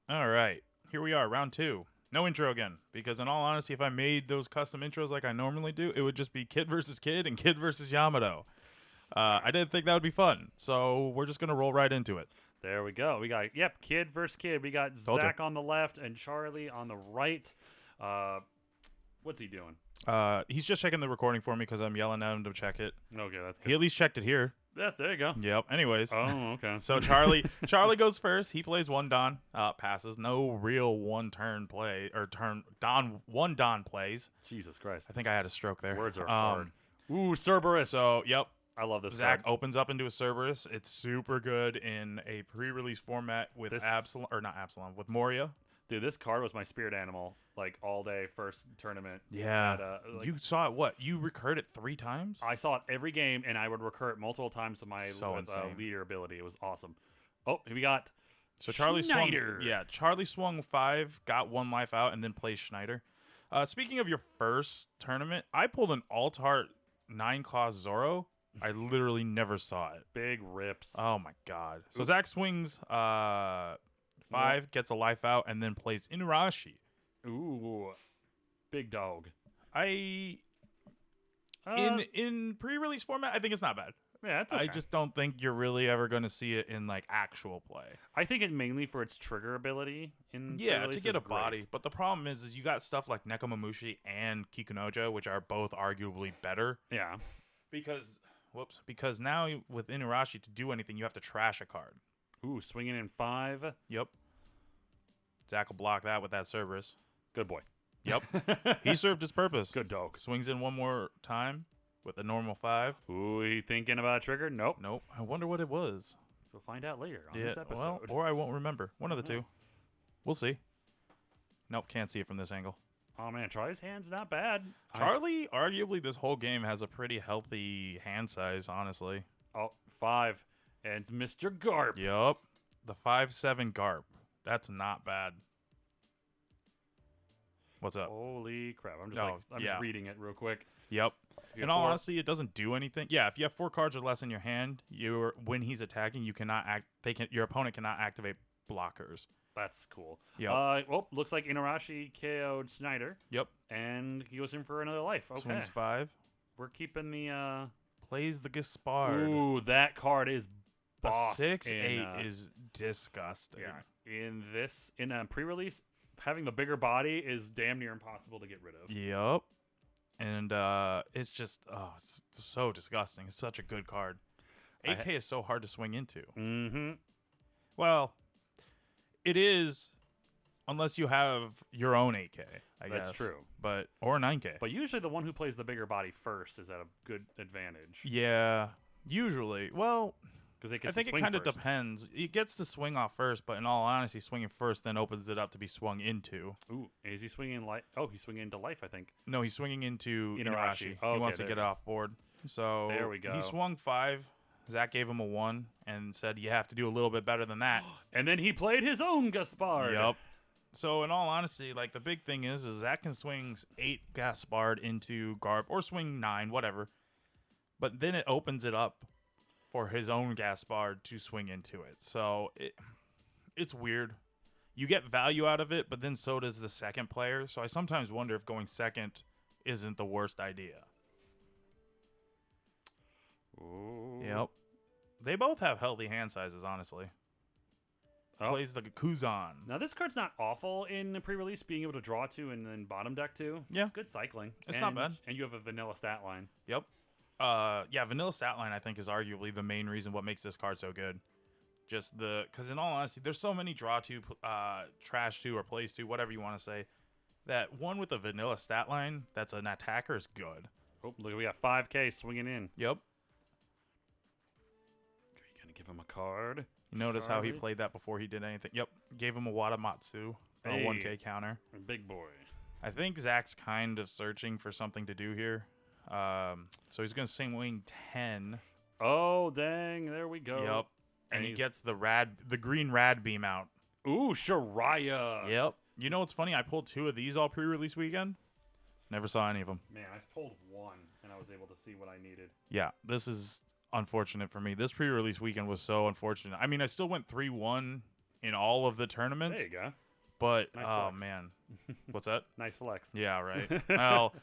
All right, here we are, round two. No intro again, because in all honesty, if I made those custom intros like I normally do, it would just be Kid versus Kid and Kid versus Yamato. I didn't think that would be fun, so we're just gonna roll right into it. There we go. We got kid versus kid. We got Told ya. Zach on the left and Charlie on the right. What's he doing? He's just checking the recording for me because I'm yelling at him to check it. Okay, that's He good. at least checked it here. There you go. Yep. Anyways, Oh, okay. so Charlie goes first. He plays one Don, passes. No real one turn play or turn one Don plays. Jesus Christ. I think I had a stroke there. Words are hard. Ooh, Cerberus. So yep. I love this Zach card. opens up into a Cerberus. It's super good in a pre-release format with This- Absalom, or not Absalom, with Moria. Dude, this card was my spirit animal, like all day first tournament. Yeah. Like, You saw it, what? You recurred it 3 times? I saw it every game, and I would recur it multiple times with my So insane. leader ability. It was awesome. Oh, here we got So Charlie Schneider. swung. Yeah, Charlie swung 5, got 1 life out, and then plays Schneider. Speaking of your first tournament, I pulled an alt-heart 9-cost Zoro. I literally never saw it. Big rips. Oh my god. So Zach swings 5, gets a life out, and then plays Inurashi. Ooh, big dog. I in pre-release format, I think it's not bad. Yeah, that's okay. I just don't think you're really ever going to see it in like actual play. I think it mainly for its trigger ability in Yeah, pre-release to get is a body. great. But the problem is you got stuff like Nekomamushi and Kikunojo, which are both arguably better. Yeah. Because now with Inurashi to do anything, you have to trash a card. Ooh, swinging in 5. Yep. Zach will block that with that Cerberus. Good boy. Yep. He served his purpose. Good dog. Swings in one more time with a normal 5. Ooh, he thinking about a trigger? Nope. Nope. I wonder what it was. We'll find out later on this episode. Well, or I won't remember. One of the two. We'll see. Nope, can't see it from this angle. Oh man, Charlie's hand's not bad. Charlie, arguably, this whole game has a pretty healthy hand size, honestly. Oh, 5. And it's Mr. Garp. Yup. The 5/7 Garp. That's not bad. What's up? Holy crap. I'm Oh, just reading it real quick. Yep. If you In have all 4 honesty, it doesn't do anything. Yeah, if you have 4 cards or less in your hand, when he's attacking, you cannot act. Your opponent cannot activate blockers. That's cool. Yep. Well, looks like Inarashi KO'd Snyder, Yep. and he goes in for another life. Okay. Swings 5. We're keeping the Plays the Gaspard. Ooh, that card is The boss. 6/8 is disgusting. Yeah. In a pre-release, having the bigger body is damn near impossible to get rid of. Yep. And it's just it's so disgusting. It's such a good card. 8K is so hard to swing into. Mm-hmm. Well, it is unless you have your own 8K, I guess. That's true. Or 9K. But usually the one who plays the bigger body first is at a good advantage. Yeah, usually. Well, Because I think it kind of depends. It gets to swing off first, but in all honesty, swinging first then opens it up to be swung into. Ooh, is he swinging life? Oh, he's swinging into life, I think. No, he's swinging into Inarashi. Oh, He okay, wants to there get we it off board. So There we go. He swung 5. Zach gave him a 1 and said you have to do a little bit better than that. And then he played his own Gaspard. Yep. So in all honesty, like the big thing is Zach can swing 8 Gaspard into Garp or swing 9, whatever. But then it opens it up for his own Gaspard to swing into it. So it's weird. You get value out of it, but then so does the second player. So I sometimes wonder if going second isn't the worst idea. Ooh. Yep. They both have healthy hand sizes, honestly. Oh. Plays the Kuzan. Now this card's not awful in the pre-release, being able to draw 2 and then bottom deck 2. Yeah. It's good cycling. It's not bad. And you have a vanilla stat line. Yep. Yeah, vanilla stat line I think is arguably the main reason what makes this card so good. Just because in all honesty, there's so many draw 2, trash 2, or plays 2, whatever you want to say, that one with a vanilla stat line that's an attacker is good. Oh, look, we got 5K swinging in. Yep. Are you gonna give him a card? You notice how he Charlie? played that before he did anything. Yep. Gave him a Watamatsu, a Hey. 1K counter. Big boy. I think Zach's kind of searching for something to do here. So he's going to swing 10. Oh, dang. There we go. Yep. And he he's- gets the green rad beam out. Ooh, Shariah. Yep. You know what's funny? I pulled 2 of these all pre-release weekend. Never saw any of them. Man, I pulled 1, and I was able to see what I needed. Yeah, this is unfortunate for me. This pre-release weekend was so unfortunate. I mean, I still went 3-1 in all of the tournaments. There you go. But Nice oh flex. man, what's that? Nice flex. Yeah, right. Well,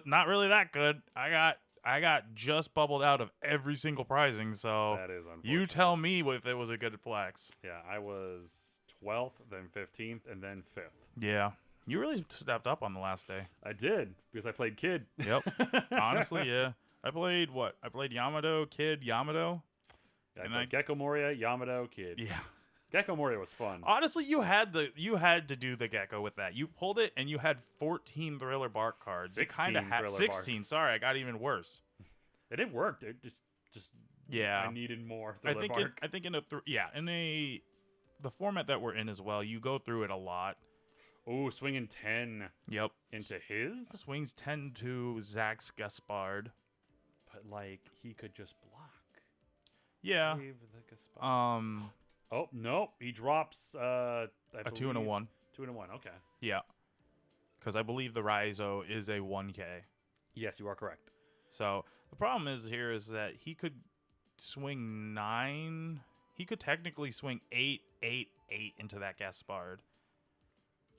not really that good. I got just bubbled out of every single prizing. So That is unfortunate. you tell me if it was a good flex. Yeah, I was 12th, then 15th, and then 5th. Yeah, you really stepped up on the last day. I did because I played Kid. Yep. Honestly, yeah. I played what? I played Yamato, Kid, Yamato. Yeah, I And played Gecko Moria, Yamato, Kid. Yeah. Gecko Moria was fun. Honestly, you had to do the Gecko with that. You pulled it and you had 14 Thriller Bark cards. 16 You kind of had Thriller 16. Barks. Sorry, I got even worse. It worked. It just Yeah. I needed more I Thriller think Bark. I think in the format that we're in as well, you go through it a lot. Oh, swinging 10 Yep. into his, Swings 10 to Zach's Gaspard. but like he could just block. Yeah. Save the Gaspard. Oh no, he drops A 2 and a 1. 2 and a 1. Okay. Yeah. Because I believe the Raizo is a 1K. Yes, you are correct. So the problem is that he could swing 9. He could technically swing 8, 8, 8 into that Gaspard.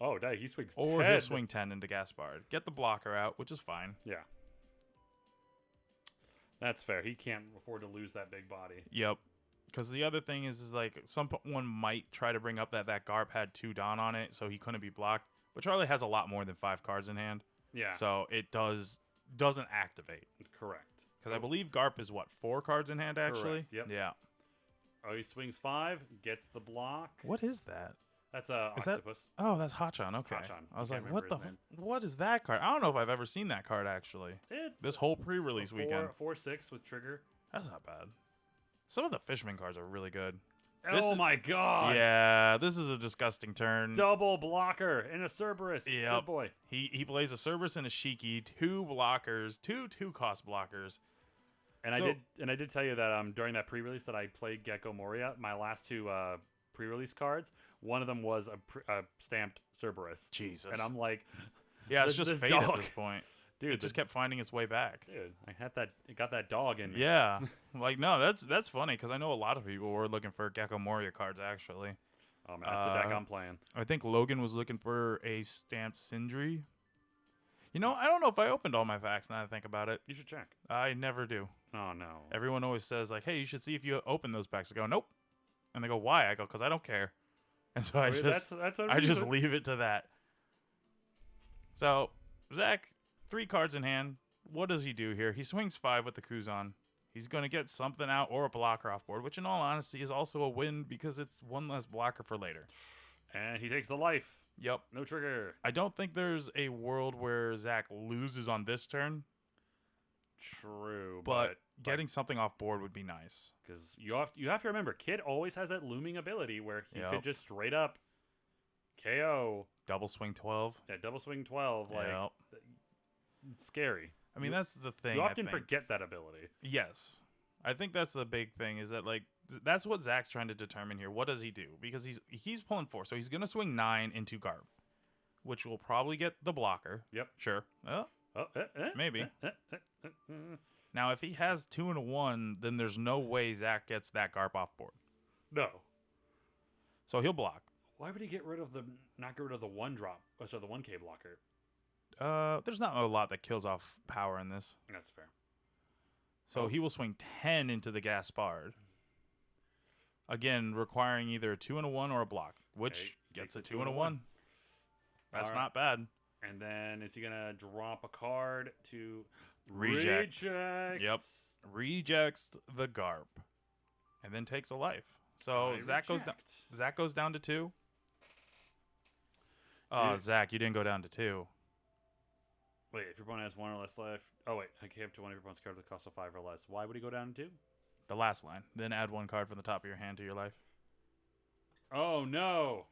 Oh, dang, he swings Or 10. he'll swing 10 into Gaspard. Get the blocker out, which is fine. Yeah. That's fair. He can't afford to lose that big body. Yep. Because the other thing is like someone might try to bring up that Garp had 2 Dawn on it, so he couldn't be blocked. But Charlie has a lot more than 5 cards in hand. Yeah. So it doesn't activate. Correct. Because I believe Garp is, what, 4 cards in hand, actually? Correct, yep. Yeah. Oh, he swings 5, gets the block. What is that? That's a Is that- octopus. Oh, that's Hachan. Okay. Hachan. I was I like, can't what the? remember his What is that card? I don't know if I've ever seen that card, actually. It's This whole pre-release weekend. 4/6 with trigger. That's not bad. Some of the Fishman cards are really good. This Oh is- my god! Yeah, this is a disgusting turn. Double blocker and a Cerberus. Yep. Good boy. He plays a Cerberus and a Shiki, 2 blockers, two cost blockers. And So- I did tell you that during that pre-release that I played Gecko Moria. My last 2 pre-release cards. One of them was a stamped Cerberus. Jesus. And I'm like, yeah, it's this just fate dog. at this point. dude, It just kept finding its way back. dude, I had that. It got that dog in me. Yeah, like no, that's funny because I know a lot of people were looking for Gecko Moria cards actually. Oh man, that's the deck I'm playing. I think Logan was looking for a stamped Sindri. You know, I don't know if I opened all my packs now that I think about it. You should check. I never do. Oh no. Everyone always says like, "Hey, you should see if you open those packs." I go, "Nope," and they go, "Why?" I go, "Cause I don't care," and so I Wait, just that's I just leave it to that. So Zach, 3 cards in hand. What does he do here? He swings 5 with the Kuzan. He's going to get something out or a blocker off board, which in all honesty is also a win because it's one less blocker for later. And he takes the life. Yep. No trigger. I don't think there's a world where Zach loses on this turn, True, but getting something off board would be nice. because you have to remember, Kid always has that looming ability where he Yep. could just straight up KO. Double swing 12. That double swing 12, like Yep. it's scary. I mean, that's the thing. You I often think. forget that ability. Yes. I think that's the big thing is that, like, that's what Zach's trying to determine here. What does he do? Because he's pulling 4. So he's going to swing 9 into Garb, which will probably get the blocker. Yep. Sure. Oh, Maybe. Now, if he has 2 and a 1, then there's no way Zach gets that Garp off board. No. So he'll block. Why would he not get rid of the 1-drop? Oh, so the 1K blocker. There's not a lot that kills off power in this. That's fair. So he will swing 10 into the Gaspard. Again, requiring either a 2 and a 1 or a block, which Okay, gets takes a a 2 and a 1. That's All right. not bad. And then is he gonna drop a card to Reject. reject? Yep. Rejects the Garp. And then takes a life. So I Zach goes down. reject. Zach goes down to 2. Oh, Dude. Zach, you didn't go down to 2. Wait, if your opponent has 1 or less life. Oh wait, I came up to one of your opponent's cards with a cost of 5 or less. Why would he go down to 2? The last line. Then add 1 card from the top of your hand to your life. Oh no.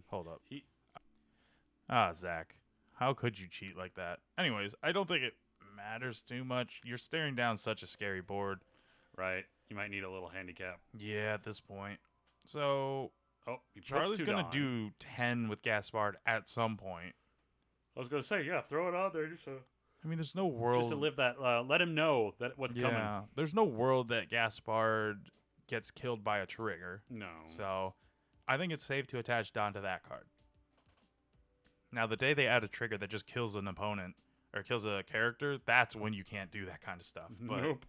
Hold up. He Zach. How could you cheat like that? Anyways, I don't think it matters too much. You're staring down such a scary board. right. You might need a little handicap. Yeah, at this point. So Oh, he puts Charlie's 2 gonna down. do 10 with Gaspard at some point. I was gonna say, yeah, throw it out there just to I mean, there's no world. live that. Let him know that what's coming. There's no world that Gaspard gets killed by a trigger. No. So I think it's safe to attach Don to that card. Now, the day they add a trigger that just kills an opponent or kills a character, that's when you can't do that kind of stuff. But Nope.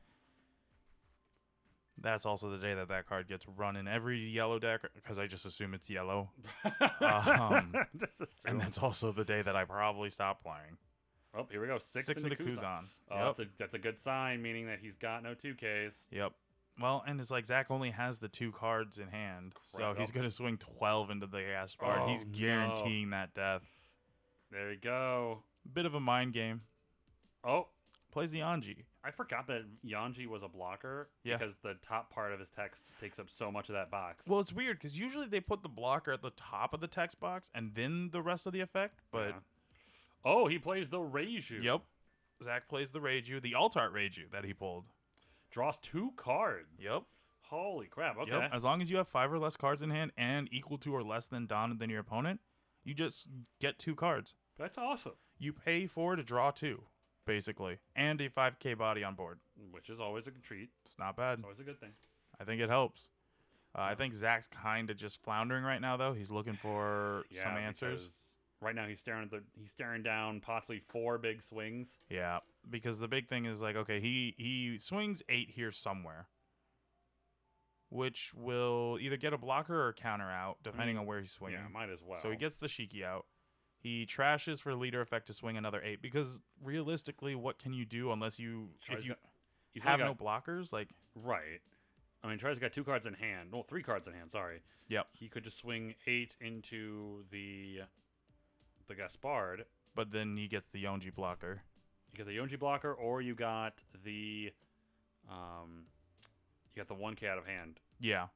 that's also the day that that card gets run in every yellow deck, because I just assume it's yellow. Just assume. And that's also the day that I probably stop playing. Oh, here we go. Six into into Kuzan. Kuzan. Oh, that's a good sign, meaning that he's got no 2Ks. Yep. Well, and it's like Zach only has the 2 cards in hand, so he's going to swing 12 into the Gaspard. He's guaranteeing that death. There you go. Bit of a mind game. Oh. Plays the Anji. I forgot that Yanji was a blocker because the top part of his text takes up so much of that box. Well, it's weird because usually they put the blocker at the top of the text box and then the rest of the effect, but... Yeah. Oh, he plays the Reiju. Yep. Zach plays the Reiju, the Altart Reiju that he pulled. Draws 2 cards. Yep. Holy crap, okay. Yep. As long as you have 5 or less cards in hand and equal to or less than Don than your opponent, you just get 2 cards. That's awesome. You pay 4 to draw 2, basically, and a 5k body on board. Which is always a treat. It's not bad. It's always a good thing. I think it helps. I think Zach's kind of just floundering right now, though. He's looking for some answers. Right now he's staring down possibly 4 big swings. Yeah, because the big thing is like, okay, he swings 8 here somewhere, which will either get a blocker or a counter out, depending on where he's swinging. Yeah, might as well. So he gets the Shiki out. He trashes for leader effect to swing another 8, because realistically, what can you do unless you have no blockers? Like, right. I mean, Charlie's got 2 cards in hand. Well, 3 cards in hand. Sorry. Yep. He could just swing 8 into the Gaspard. But then he gets the Yonji blocker. You get the Yonji blocker, or you got the 1K out of hand. Yeah,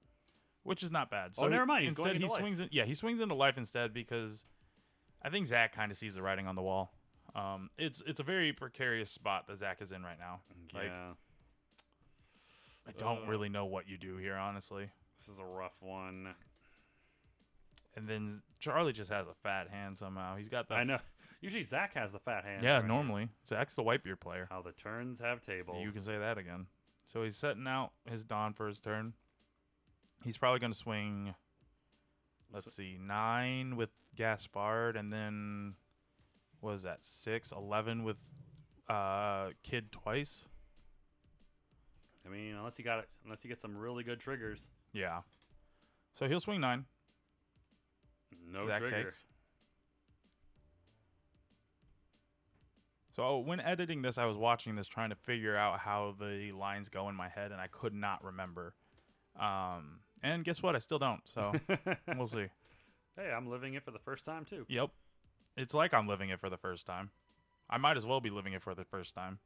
which is not bad. So never mind. He's instead, going into he swings life. he swings into life instead, because I think Zach kind of sees the writing on the wall. It's a very precarious spot that Zach is in right now. Yeah. Like, I don't really know what you do here, honestly. This is a rough one. And then Charlie just has a fat hand somehow. He's got the... I know. Usually Zach has the fat hand. Yeah, right normally. Zach's the Whitebeard player. How the turns have tabled. You can say that again. So he's setting out his Dawn for his turn. He's probably going to swing, let's see, 9 with Gaspard, and then, what is that, 6, 11 with Kid twice? I mean, unless you get some really good triggers. Yeah. So he'll swing 9. No Zach trigger. takes. So when editing this, I was watching this trying to figure out how the lines go in my head, and I could not remember. And guess what? I still don't, so we'll see. Hey, I'm living it for the first time, too. Yep. It's like I'm living it for the first time. I might as well be living it for the first time.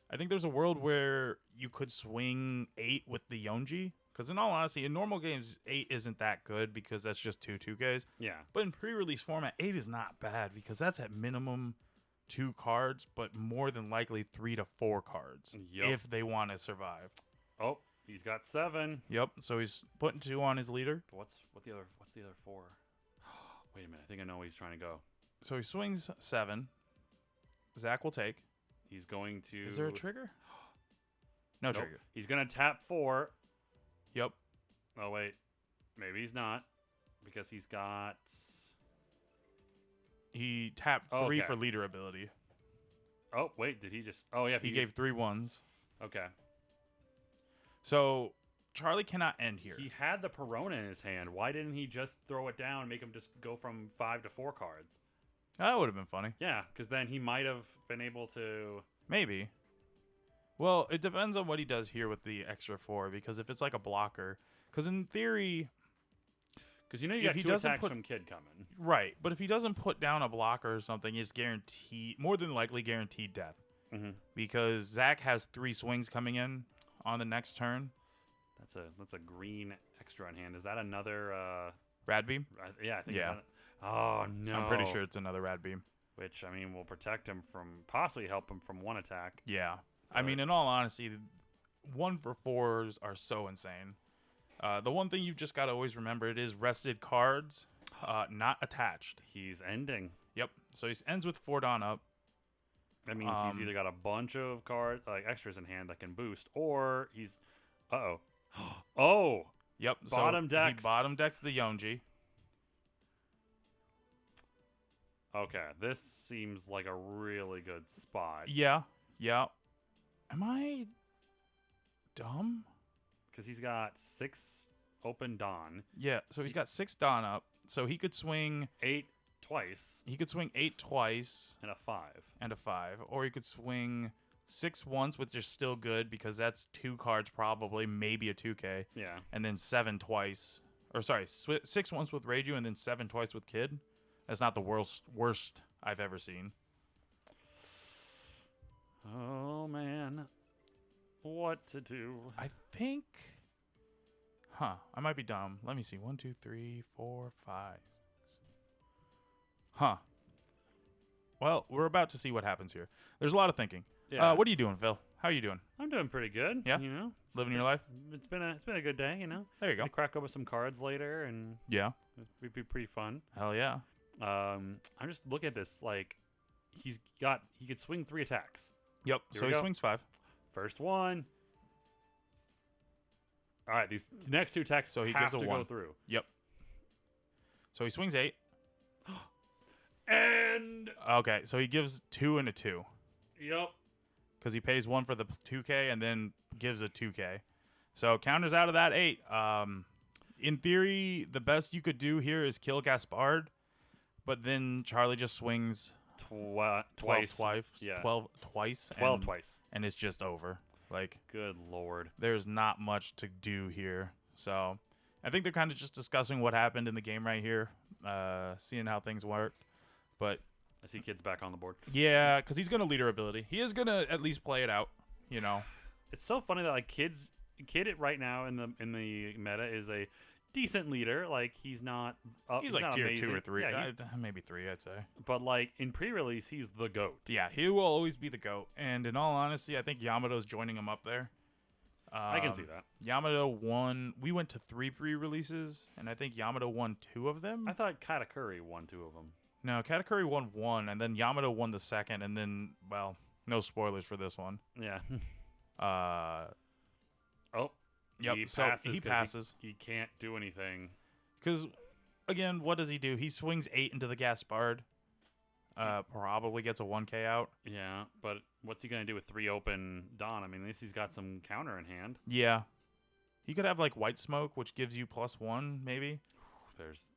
I think there's a world where you could swing 8 with the Yonji. Because in all honesty, in normal games, 8 isn't that good because that's just 2/2Ks. Yeah. But in pre-release format, 8 is not bad because that's at minimum 2 cards, but more than likely 3 to 4 cards if they want to survive. Oh, he's got 7. Yep. So he's putting 2 on his leader. What's the other 4? Wait a minute. I think I know where he's trying to go. So he swings 7. Zach will take. He's going to... Is there a trigger? No trigger. He's going to tap 4. Yep. Oh, wait. Maybe he's not. Because he's got... He tapped 3 for leader ability. Oh, wait. Did he just... Oh, yeah. He gave 3 1s. Okay. So Charlie cannot end here. He had the Perona in his hand. Why didn't he just throw it down and make him just go from 5 to 4 cards? That would have been funny. Yeah, because then he might have been able to... Maybe. Well, it depends on what he does here with the extra 4, because if it's like a blocker... Because in theory... Because you know you got 2 attacks from Kid coming. Right, but if he doesn't put down a blocker or something, it's guaranteed... More than likely guaranteed death. Mm-hmm. Because Zach has 3 swings coming in on the next turn. That's a green extra in hand. Is that another... Rad Beam? Yeah, I think yeah. Oh, no. I'm pretty sure it's another Rad Beam. Which, I mean, will protect him from... Possibly help him from 1 attack. Yeah. I mean, in all honesty, 1 for 4s are so insane. The one thing you've just got to always remember, it is rested cards, not attached. He's ending. Yep. So he ends with 4 Dawn up. That means he's either got a bunch of cards, like extras in hand that can boost, or he's... Uh-oh. Oh, Yep. Bottom so decks. He bottom decks the Yonji. okay. This seems like a really good spot. Yeah. Yeah. Am I dumb? Because he's got 6 open Dawn, Yeah. So he's got 6 Dawn up. So he could swing. 8 twice, He could swing 8 twice and a 5. and a 5, or he could swing 6 once, which is still good because that's 2 cards probably, maybe a 2K, Yeah. and then 7 twice. Or sorry, 6 once with Reiju and then 7 twice with Kid. That's not the worst I've ever seen. Oh, man. What to do? I think. I might be dumb. Let me see. 1, 2, 3, 4, 5, 6. Well, we're about to see what happens here. There's a lot of thinking. Yeah. What are you doing, Phil? How are you doing? I'm doing pretty good. Yeah? You know, Living your life? it's been a good day. You know. There you go. Gonna crack open some cards later, and Yeah. it'd be pretty fun. Hell yeah. I'm just looking at this. Like, he could swing 3 attacks. Yep. Here So we he go. swings 5. First one. All right, these next 2 attacks So he have gives a to 1. go through. Yep. So he swings 8. And Okay. So he gives 2 and a 2 yep. because he pays 1 for the 2K and then gives a 2K. So counters out of that 8. In theory, the best you could do here is kill Gaspard, but then Charlie just swings 12 Twice. Yeah. 12 twice. 12 twice. And it's just over. Like, Good lord. there's not much to do here. So I think they're kind of just discussing what happened in the game right here, seeing how things worked. But I see kids back on the board. yeah, because he's going to leader ability. He is going to at least play it out, you know. It's so funny that like Kid right now in the meta is a decent leader. Like he's not He's like not tier amazing. 2 or 3. Yeah, Maybe 3, I'd say. but like in pre-release he's the GOAT. Yeah, he will always be the GOAT. And in all honesty, I think Yamato's joining him up there. I can see that. Yamato won. We went to 3 pre-releases, and I think Yamato won 2 of them. I thought Katakuri won 2 of them. No, Katakuri won 1, and then Yamato won the second, and then, well, no spoilers for this one. Yeah. Oh, yep. He passes. He can't do anything. Because, again, what does he do? He swings 8 into the Gaspard. Probably gets a 1K out. Yeah, but what's he gonna do with 3 open Dawn? I mean, at least he's got some counter in hand. Yeah. He could have, like, White Smoke, which gives you +1, maybe. There's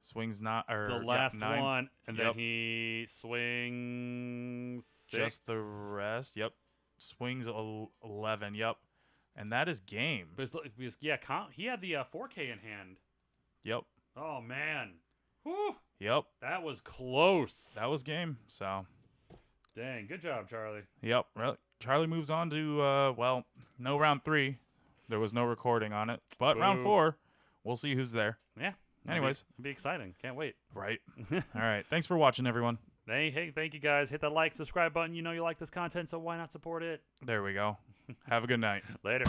Swings not, or the last 9. one, and Yep. then he swings 6. Just the rest. Yep. Swings 11. Yep. And that is game. But he had the 4K in hand. Yep. Oh man, whew, Yep. that was close. That was game. So, Dang, good job, Charlie. yep. Really. Charlie moves on to, well, no round 3. There was no recording on it. But round Boo. 4, we'll see who's there. Yeah. Anyways. it'll be exciting. Can't wait. Right. All right. Thanks for watching, everyone. Hey, thank you guys. Hit that like, subscribe button. You know you like this content, so why not support it? There we go. Have a good night. Later.